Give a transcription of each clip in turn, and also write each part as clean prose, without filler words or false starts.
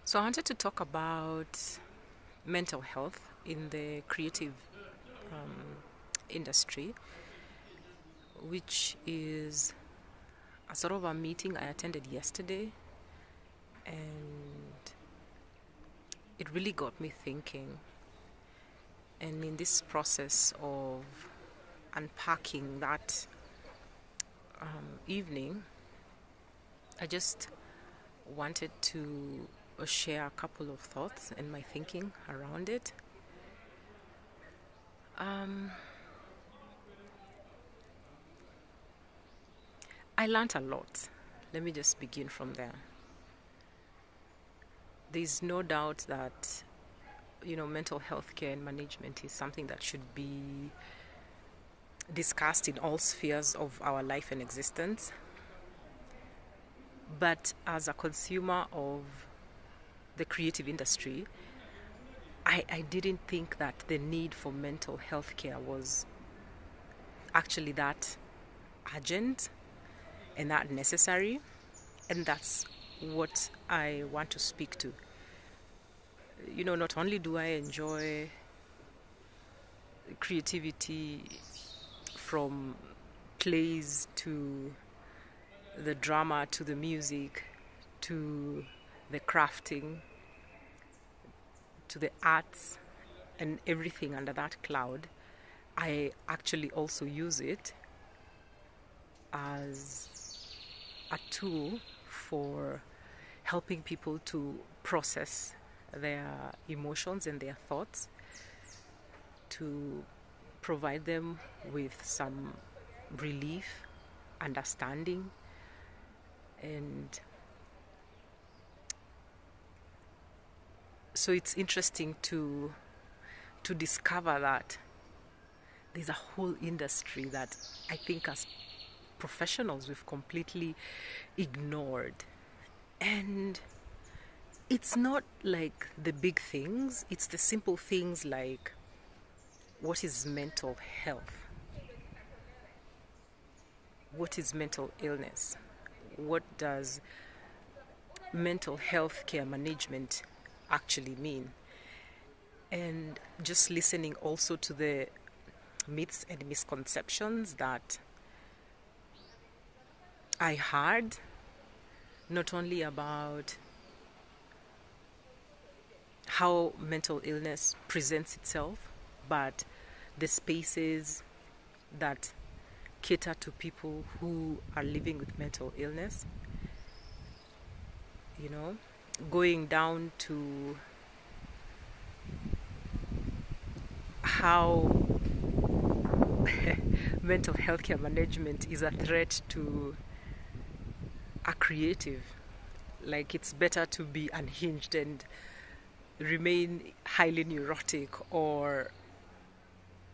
So I wanted to talk about mental health in the creative industry, which is a sort of a meeting I attended yesterday, and it really got me thinking. And in this process of unpacking that evening, I just wanted to share a couple of thoughts and my thinking around it. I learned a lot. Let me just begin from there. There's no doubt that mental health care and management is something that should be discussed in all spheres of our life and existence. But as a consumer of the creative industry, I didn't think that the need for mental health care was actually that urgent and that necessary. And that's what I want to speak to. Not only do I enjoy creativity from plays to the drama to the music to the crafting to the arts and everything under that cloud, I actually also use it as a tool for helping people to process their emotions and their thoughts, to provide them with some relief, understanding, and so it's interesting to discover that there's a whole industry that I think as professionals we've completely ignored. And it's not like the big things, it's the simple things like, what is mental health? What is mental illness? What does mental health care management actually mean? And just listening also to the myths and misconceptions that I heard, not only about how mental illness presents itself, but the spaces that cater to people who are living with mental illness, going down to how mental health care management is a threat to a creative. Like, it's better to be unhinged and remain highly neurotic or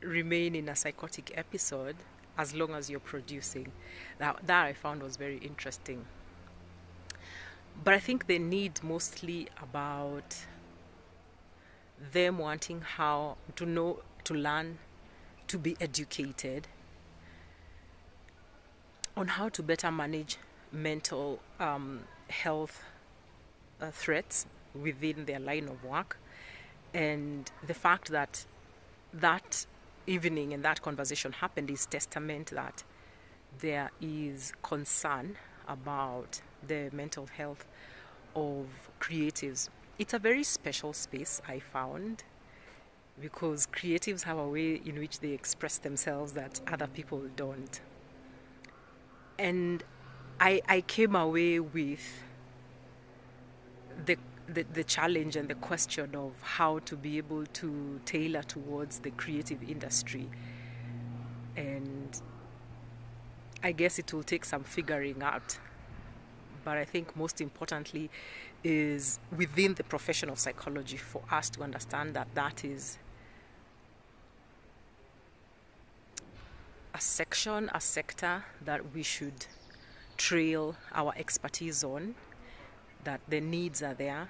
remain in a psychotic episode as long as you're producing. That I found was very interesting. But I think they need mostly about them wanting how to know, to learn, to be educated on how to better manage mental health threats within their line of work. And the fact that that evening and that conversation happened is testament that there is concern about the mental health of creatives. It's a very special space, I found, because creatives have a way in which they express themselves that other people don't. And I came away with the challenge and the question of how to be able to tailor towards the creative industry. And I guess it will take some figuring out. But I think most importantly is within the profession of psychology for us to understand that that is a section, a sector that we should trail our expertise on, that the needs are there,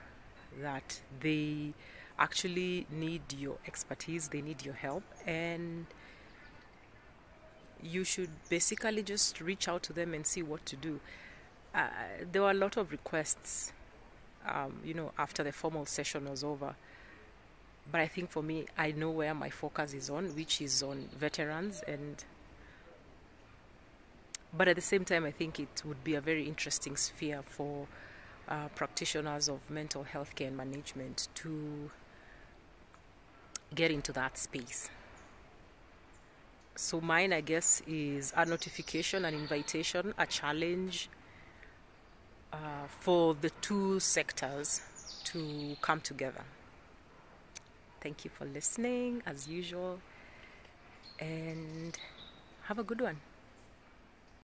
that they actually need your expertise, they need your help, and you should basically just reach out to them and see what to do. There were a lot of requests after the formal session was over. But I think for me, I know where my focus is on, which is on veterans. But at the same time, I think it would be a very interesting sphere for practitioners of mental health care and management to get into that space. So mine, I guess, is a notification, an invitation, a challenge for the two sectors to come together. Thank you for listening, as usual, and have a good one.